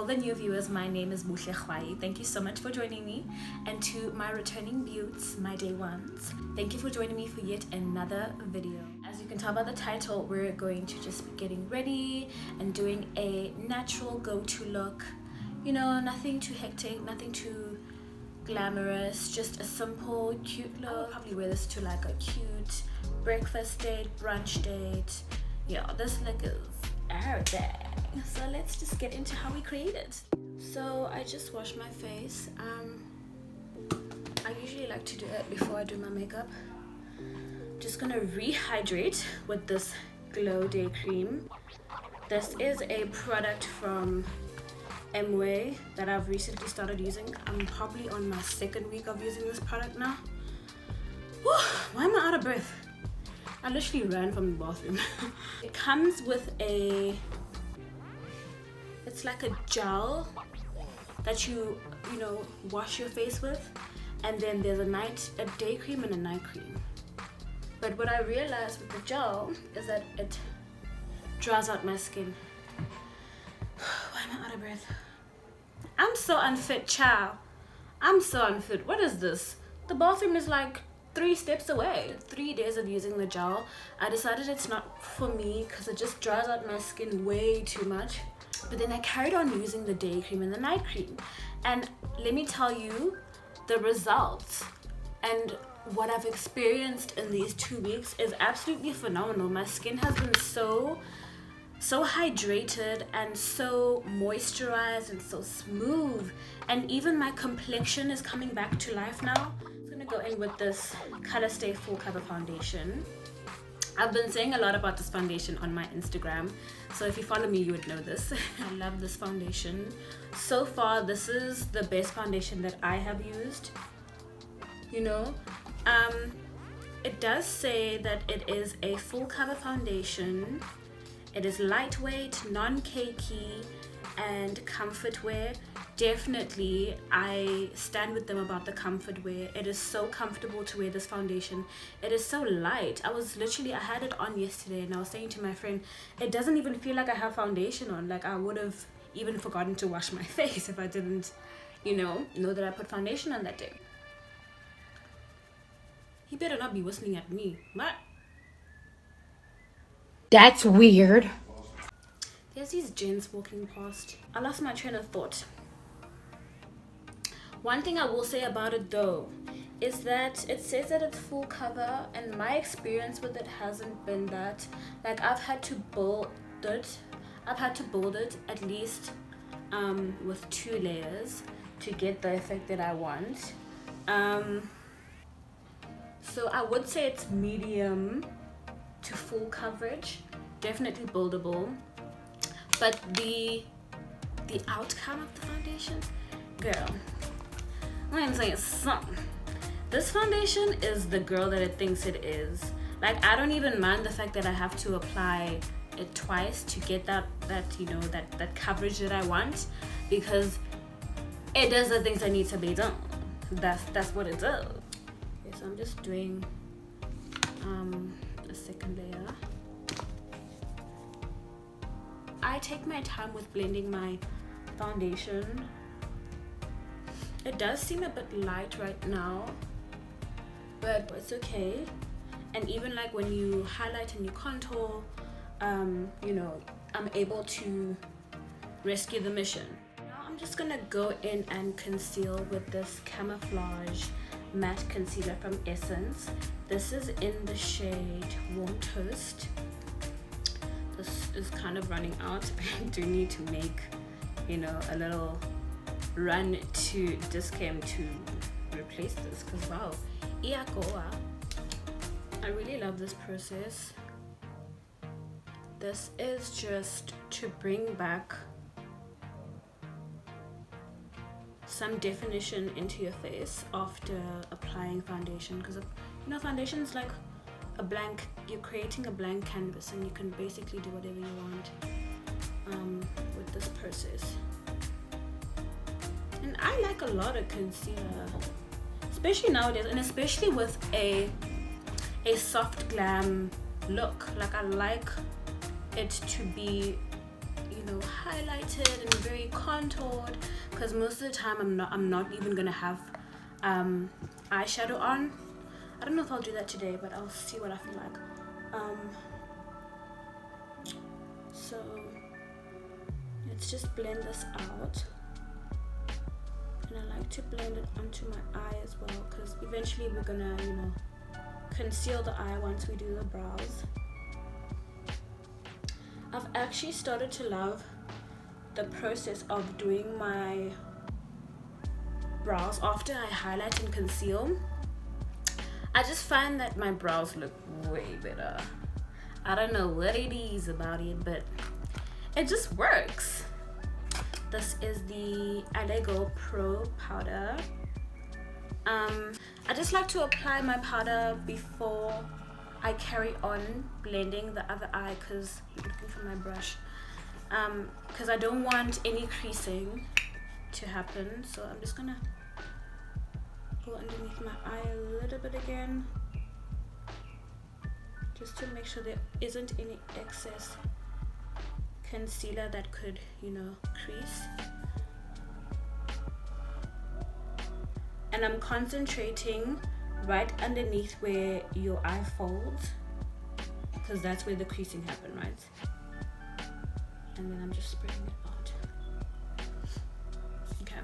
all the new viewers, my name is Buhle Rwayi. Thank you so much for joining me. And to my returning Beauts, my day ones, thank you for joining me for yet another video. As you can tell by the title, we're going to just be getting ready and doing a natural go-to look. You know, nothing too hectic, nothing too glamorous, just a simple, cute look. I'll probably wear this to like a cute breakfast date, brunch date. Yeah, this look is everything. So let's just get into how we create it. So I just washed my face. I usually like to do it before I do my makeup. Just gonna rehydrate with this Glow Day Cream. This is a product from Amway that I've recently started using. I'm probably on my second week of using this product now. Whew, why am I out of breath? I literally ran from the bathroom. It comes with it's like a gel that you know, wash your face with, and then there's a day cream and a night cream. But what I realized with the gel is that it dries out my skin. Why am I out of breath? I'm so unfit, child. I'm so unfit. What is this? The bathroom is like 3 steps away. 3 days of using the gel, I decided it's not for me because it just dries out my skin way too much. But then I carried on using the day cream and the night cream, and let me tell you, the results and what I've experienced in these 2 weeks is absolutely phenomenal. My skin has been so hydrated and so moisturized and so smooth, and even my complexion is coming back to life now. I'm gonna go in with this Colourstay full cover foundation. I've been saying a lot about this foundation on my Instagram, so if you follow me you would know this. I love this foundation. So far this is the best foundation that I have used. You know, it does say that it is a full cover foundation. It is lightweight, non-cakey, and comfort wear. Definitely, I stand with them about the comfort wear. It is so comfortable to wear this foundation. It is so light. I had it on yesterday and I was saying to my friend, it doesn't even feel like I have foundation on. Like I would have even forgotten to wash my face if I didn't, know that I put foundation on that day. He better not be whistling at me. What? That's weird. There's these gents walking past. I lost my train of thought. One thing I will say about it though is that it says that it's full cover, and my experience with it hasn't been that. Like I've had to build it at least with 2 layers to get the effect that I want. So I would say it's medium to full coverage, definitely buildable. But the outcome of the foundation, girl, I'm saying something. This foundation is the girl that it thinks it is. Like I don't even mind the fact that I have to apply it twice to get that coverage that I want, because it does the things that need to be done. That's what it does. Okay, so I'm just doing a second layer. I take my time with blending my foundation. It does seem a bit light right now, but it's okay. And even like when you highlight and you contour, I'm able to rescue the mission. Now I'm just gonna go in and conceal with this Camouflage matte concealer from Essence. This is in the shade Warm Toast. This is kind of running out. I do need to make a little run to Discam to replace this, because wow, I really love this process. This is just to bring back some definition into your face after applying foundation, because foundation is like a blank. You're creating a blank canvas and you can basically do whatever you want with this process. And I like a lot of concealer, especially nowadays, and especially with a soft glam look. Like I like it to be highlighted and very contoured, because most of the time I'm not even gonna have eyeshadow on. I don't know if I'll do that today, but I'll see what I feel like. So let's just blend this out, and I like to blend it onto my eye as well, because eventually we're gonna, you know, conceal the eye once we do the brows. I've actually started to love the process of doing my brows after I highlight and conceal. I just find that my brows look way better. I don't know what it is about it, but it just works. This is the Amway-Glow Pro powder. I just like to apply my powder before I carry on blending the other eye, because I'm looking for my brush, because I don't want any creasing to happen. So I'm just gonna go underneath my eye a little bit again, just to make sure there isn't any excess concealer that could, you know, crease. And I'm concentrating right underneath where your eye folds, because that's where the creasing happened, right? And then I'm just spreading it out. Okay.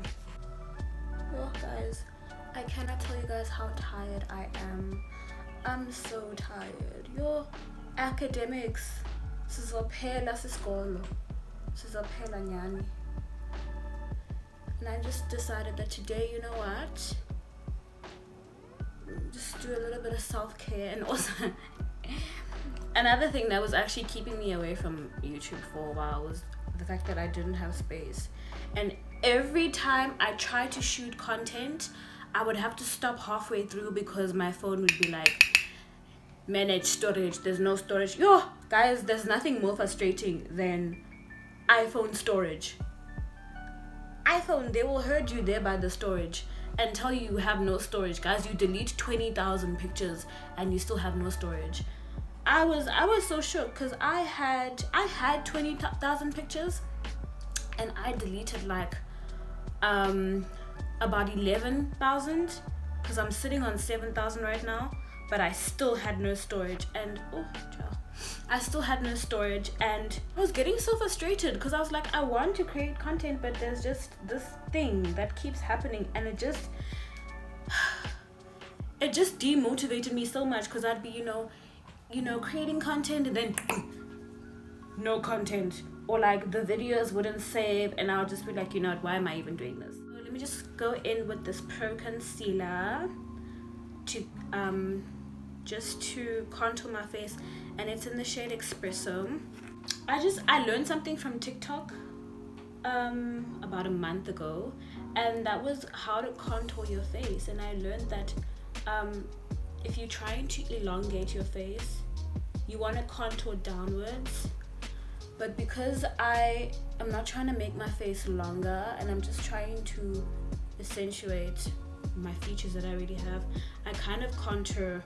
Well, guys, I cannot tell you guys how tired I am. I'm so tired. Your academics, sizophela sisikolo, sizophela nyani. And I just decided that today, you know what, just do a little bit of self-care. And also another thing that was actually keeping me away from YouTube for a while was the fact that I didn't have space. And every time I tried to shoot content, I would have to stop halfway through because my phone would be like, manage storage, there's no storage. Yo, guys, there's nothing more frustrating than iPhone storage. iPhone, they will hurt you there by the storage and tell you you have no storage. Guys, you delete 20,000 pictures and you still have no storage. I was so shook, because I had 20,000 pictures and I deleted like about 11,000, because I'm sitting on 7,000 right now, but I still had no storage. And I still had no storage, and I was getting so frustrated because I was like, I want to create content, but there's just this thing that keeps happening, and it just demotivated me so much, because I'd be, you know, creating content and then no content, or like the videos wouldn't save, and I'll just be like, you know what, why am I even doing this? So let me just go in with this Pro concealer to just to contour my face, and it's in the shade Espresso. I learned something from TikTok about a month ago, and that was how to contour your face. And I learned that if you're trying to elongate your face, you want to contour downwards. But because I am not trying to make my face longer, and I'm just trying to accentuate my features that I already have, I kind of contour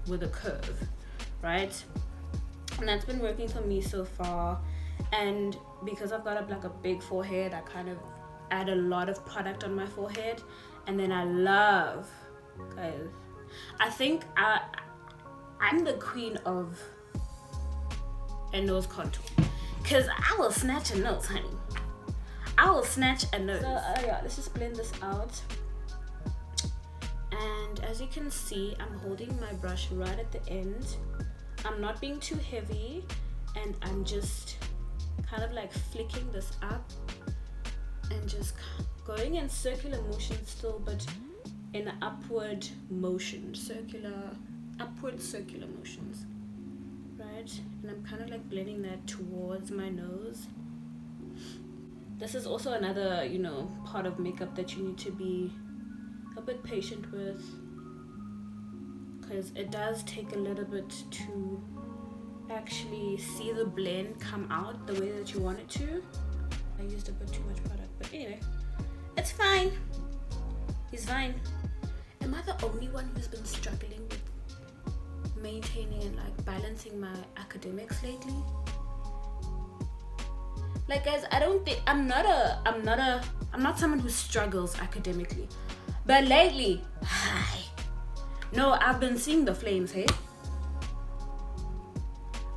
with a curve, right? And that's been working for me so far. And because I've got like a big forehead, I kind of add a lot of product on my forehead. And then I love, guys, I think I'm the queen of a nose contour, because I will snatch a nose, honey. I will snatch a nose. So yeah, let's just blend this out. And as you can see, I'm holding my brush right at the end. I'm not being too heavy, and I'm just kind of like flicking this up and just going in circular motion still, but in an upward motion, upward circular motions, right? And I'm kind of like blending that towards my nose. This is also another, you know, part of makeup that you need to be a bit patient with, because it does take a little bit to actually see the blend come out the way that you want it to. I used a bit too much product, but anyway, it's fine. It's fine. Am I the only one who's been struggling with maintaining and like balancing my academics lately? Like guys, I don't think I'm not someone who struggles academically. But lately, no, I've been seeing the flames, hey?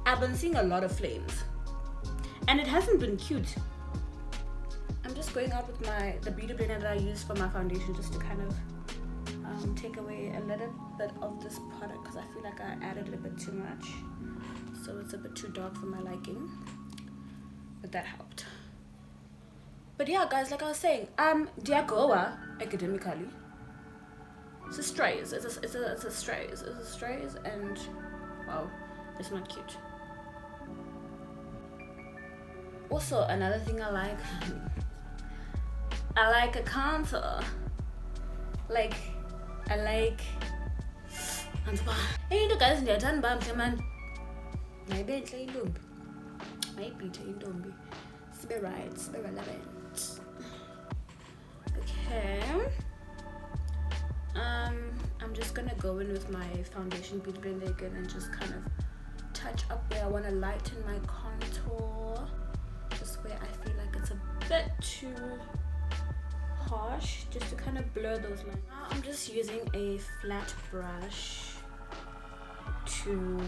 I've been seeing a lot of flames. And it hasn't been cute. I'm just going out with the beauty blender that I use for my foundation just to kind of take away a little bit of this product because I feel like I added a bit too much. So it's a bit too dark for my liking. But that helped. But yeah, guys, like I was saying, Diagoa academically. It's a strays. It's a strays. It's a strays, and wow, it's not cute. Also, another thing I like a contour. Like, I like. Hey, you guys, they're done, man. Maybe it's a lump. Maybe it's a lump. It's be right. It's be relevant. Okay. I'm just gonna go in with my foundation beauty blender again and just kind of touch up where I want to lighten my contour, just where I feel like it's a bit too harsh, just to kind of blur those lines. Now I'm just using a flat brush to.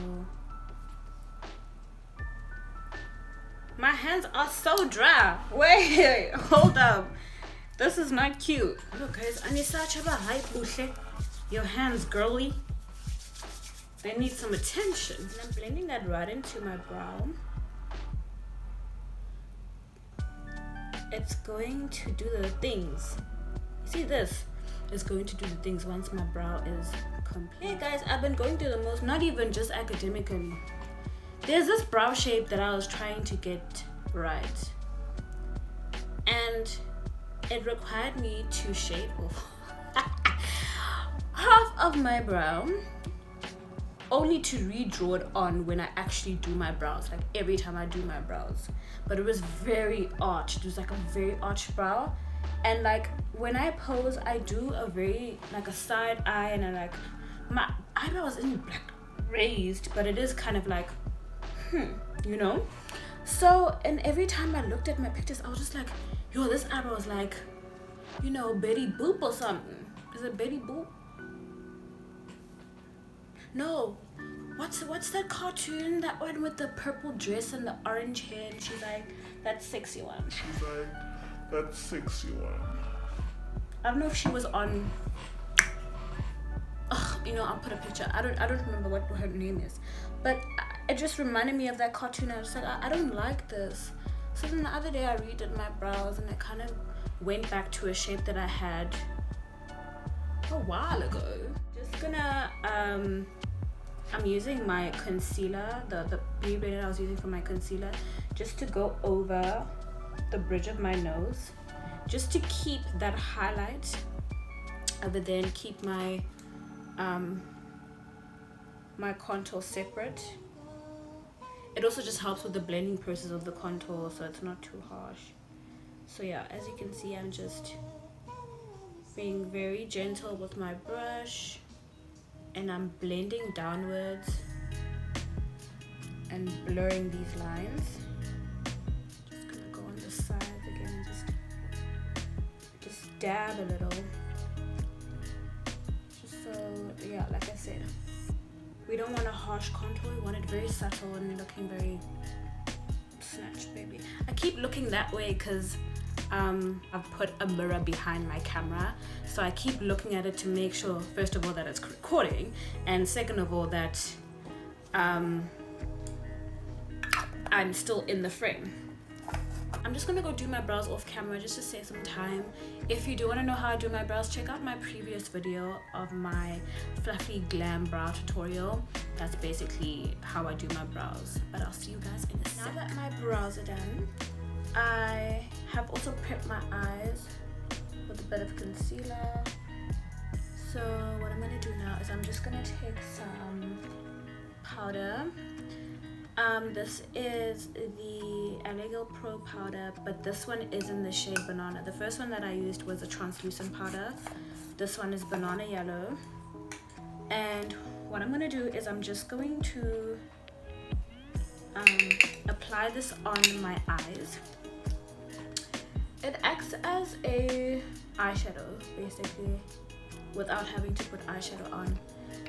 My hands are so dry. Wait, hold up. This is not cute. Look guys, I need such a hype. Your hands girly. They need some attention. And I'm blending that right into my brow. It's going to do the things. See this? It's going to do the things once my brow is complete. Hey guys, I've been going through the most, not even just academically. There's this brow shape that I was trying to get right. And it required me to shape off half of my brow, only to redraw it on when I actually do my brows, like every time I do my brows. But it was very arched. It was like a very arched brow, and like when I pose, I do a very like a side eye, and I like my eyebrows isn't like raised, but it is kind of like you know. So, and every time I looked at my pictures, I was just like, yo, this eyebrow is like, you know, Betty Boop or something. Is it Betty Boop? No. What's that cartoon? That one with the purple dress and the orange hair, and she's like, that sexy one. She's like, that sexy one. I don't know if she was on. You know, I'll put a picture. I don't remember what her name is, but it just reminded me of that cartoon. I was like, I don't like this. So then the other day I redid my brows, and I kind of went back to a shape that I had a while ago. Just gonna I'm using my concealer, the beauty blender I was using for my concealer, just to go over the bridge of my nose, just to keep that highlight, but then keep my my contour separate. It also just helps with the blending process of the contour, so it's not too harsh. So yeah, as you can see, I'm just being very gentle with my brush, and I'm blending downwards and blurring these lines. Just gonna go on the sides again, just dab a little. Just so, yeah, like I said, we don't want a harsh contour, we want it very subtle and looking very snatched, baby. I keep looking that way because I've put a mirror behind my camera, so I keep looking at it to make sure, first of all, that it's recording, and second of all, that I'm still in the frame. I'm just gonna go do my brows off camera just to save some time. If you do want to know how I do my brows, check out my previous video of my fluffy glam brow tutorial. That's basically how I do my brows, but I'll see you guys in a sec. Now that my brows are done, I have also prepped my eyes with a bit of concealer. So what I'm gonna do now is I'm just gonna take some powder. This is the Amway-Glow Pro powder, but this one is in the shade Banana. The first one that I used was a translucent powder. This one is Banana Yellow. And what I'm gonna do is I'm just going to apply this on my eyes. It acts as a eyeshadow basically without having to put eyeshadow on.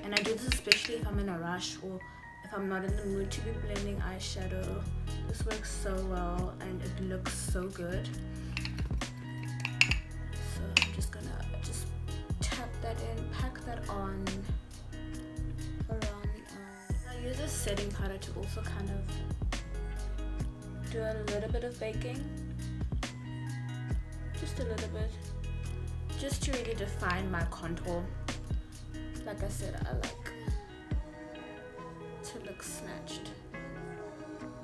And I do this especially if I'm in a rush or if I'm not in the mood to be blending eyeshadow. This works so well and it looks so good. So I'm just gonna tap that in, pack that on around. I use a setting powder to also kind of do a little bit of baking. Just a little bit. Just to really define my contour. Like I said, I like to look snatched.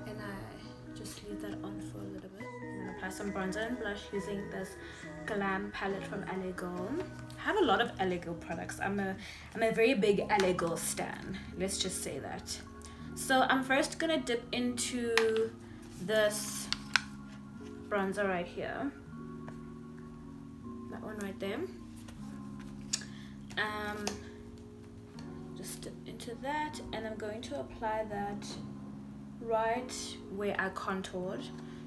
And I just leave that on for a little bit. I'm gonna apply some bronzer and blush using this Glam palette from Amway-Glow. I have a lot of Amway-Glow products. I'm a very big Amway-Glow stan. Let's just say that. So I'm first gonna dip into this bronzer right here. That one right there. Just dip into that, and I'm going to apply that right where I contoured,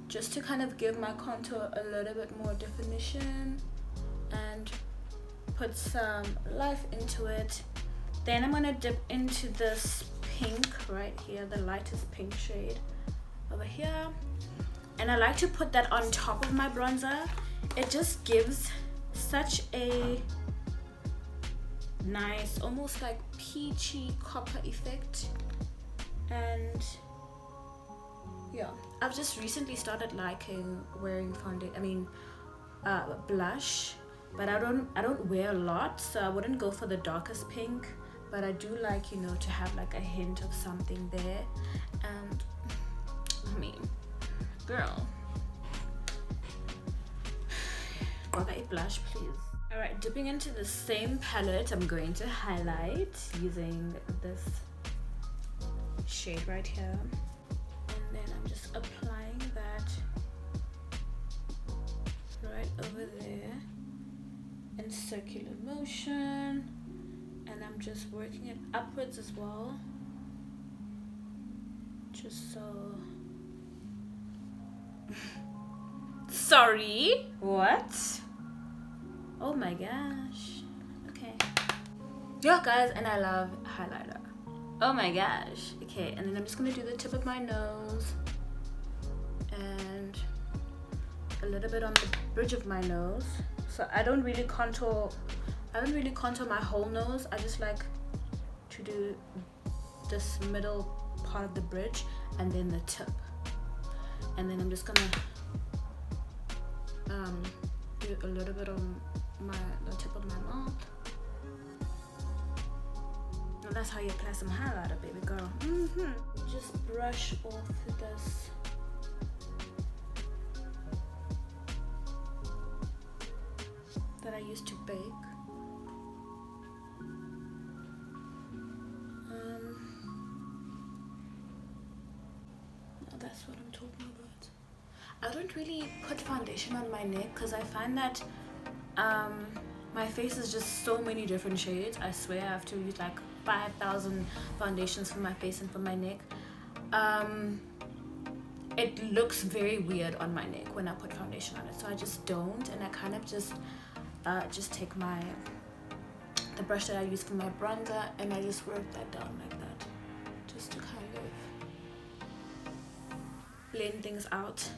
just to kind of give my contour a little bit more definition and put some life into it. Then I'm gonna dip into this pink right here, the lightest pink shade over here, and I like to put that on top of my bronzer. It just gives such a nice, almost like peachy copper effect. And yeah, I've just recently started liking wearing blush, but I don't wear a lot, so I wouldn't go for the darkest pink, but I do like, you know, to have like a hint of something there. And I mean, girl, got a blush, please. Alright, dipping into the same palette, I'm going to highlight using this shade right here. And then I'm just applying that right over there in circular motion. And I'm just working it upwards as well. Just so... Sorry? What? Oh my gosh. Okay. Yeah, guys, and I love highlighter. Oh my gosh. Okay, and then I'm just gonna do the tip of my nose and a little bit on the bridge of my nose. So I don't really contour my whole nose. I just like to do this middle part of the bridge and then the tip. And then I'm just gonna do a little bit on the tip of my mouth. And that's how you apply some highlighter, baby girl. Just brush off this that I used to bake. That's what I'm talking about. I don't really put foundation on my neck because I find that my face is just so many different shades. I swear I have to use like 5,000 foundations for my face and for my neck. It looks very weird on my neck when I put foundation on it, so I just don't, and I kind of just take the brush that I use for my bronzer and I just work that down like that, just to kind of blend things out.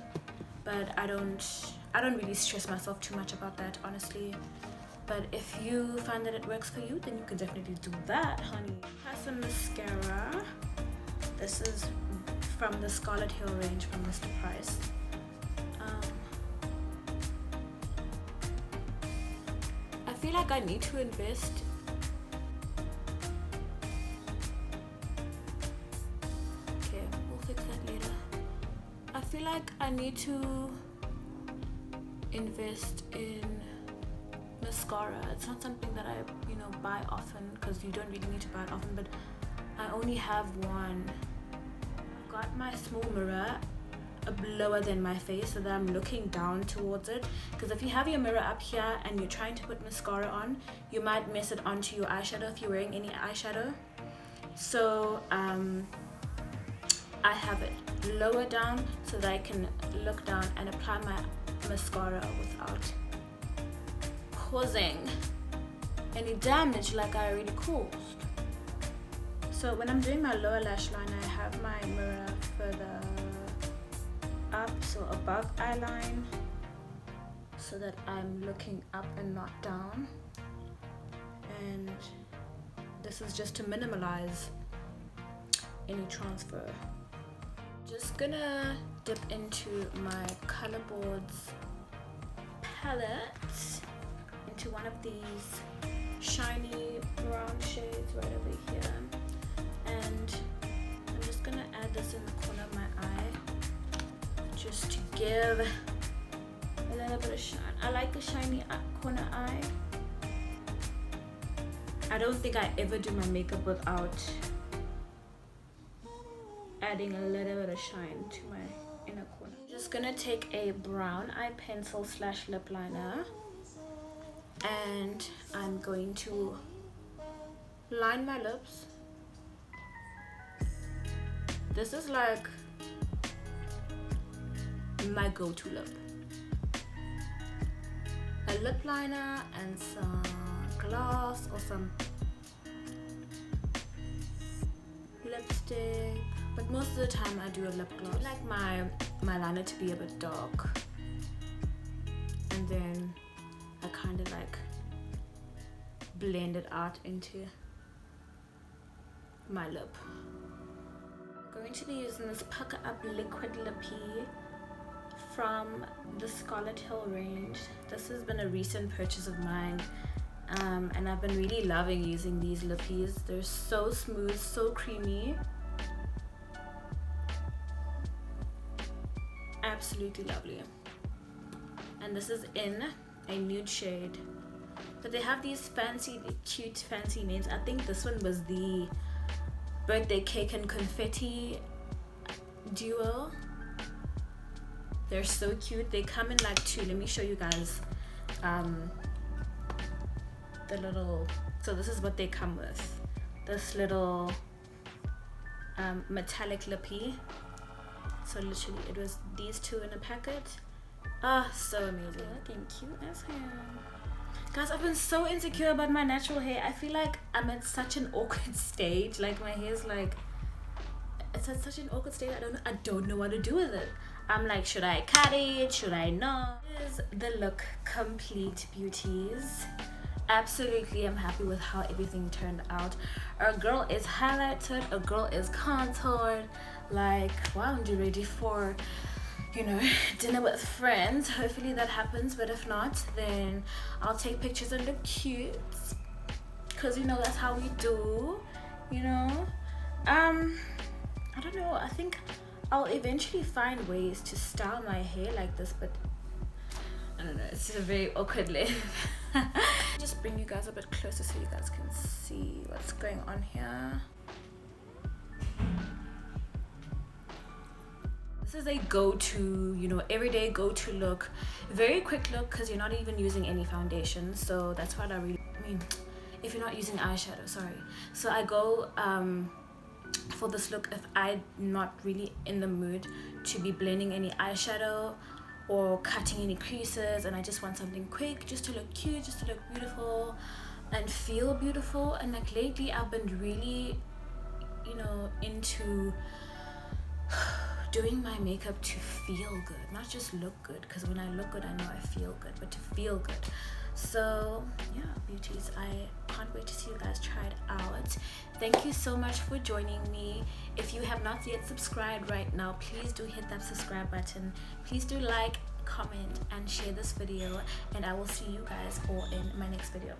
But I don't really stress myself too much about that, honestly. But if you find that it works for you, then you can definitely do that, honey. Apply some mascara. This is from the Scarlet Hill range from Mr. Price. I feel like I need to invest. Okay, we'll fix that later. I feel like I need to invest in mascara. It's not something that I, buy often, because you don't really need to buy it often, but I only have one. I've got my small mirror lower than my face so that I'm looking down towards it, because if you have your mirror up here and you're trying to put mascara on, you might mess it onto your eyeshadow if you're wearing any eyeshadow. So I have it lower down so that I can look down and apply my mascara without causing any damage like I already caused. So when I'm doing my lower lash line, I have my mirror further up, so above eye line, so that I'm looking up and not down. And this is just to minimalize any transfer. Just gonna dip into my Colorboards palette into one of these shiny brown shades right over here, and I'm just gonna add this in the corner of my eye just to give a little bit of shine. I like a shiny corner eye. I don't think I ever do my makeup without adding a little bit of shine to my inner corner. I'm just gonna take a brown eye pencil / lip liner, and I'm going to line my lips. This is like my go-to lip. A lip liner and some gloss or some lipstick, but most of the time I do a lip gloss. I like my liner to be a bit dark, and then I kind of like blend it out into my lip. I'm going to be using this Pucker Up Liquid Lippie from the Scarlet range. This has been a recent purchase of mine, and I've been really loving using these lippies. They're so smooth, so creamy. Absolutely lovely. And this is in a nude shade, but they have these fancy, cute, fancy names. I think this one was the Birthday Cake and Confetti duo. They're so cute. They come in like two. Let me show you guys the little, so this is what they come with. This little metallic lippie. So literally it was these two in a packet. Ah, so amazing. Looking cute as hell. Guys, I've been so insecure about my natural hair. I feel like I'm at such an awkward stage. Like my hair's like, it's at such an awkward stage. I don't know what to do with it. I'm like, should I cut it? Should I not? Is the look complete, beauties? Absolutely, I'm happy with how everything turned out. Our girl is highlighted, our girl is contoured. Like, wow, I'm ready for, you know, dinner with friends. Hopefully that happens, but if not, then I'll take pictures and look cute, because, you know, that's how we do, you know. I don't know, I think I'll eventually find ways to style my hair like this, but I don't know, it's a very awkward length. Just bring you guys a bit closer so you guys can see what's going on here. This is a go-to, you know, everyday go-to look. Very quick look because you're not even using any foundation, so that's what I mean, if you're not using eyeshadow, sorry. So I go for this look if I'm not really in the mood to be blending any eyeshadow or cutting any creases, and I just want something quick, just to look cute, just to look beautiful and feel beautiful. And like lately I've been really, you know, into doing my makeup to feel good, not just look good, because when I look good I know I feel good, but to feel good. So yeah, beauties, I can't wait to see you guys try it out. Thank you so much for joining me. If you have not yet subscribed right now, please do hit that subscribe button. Please do like, comment, and share this video, and I will see you guys all in my next video.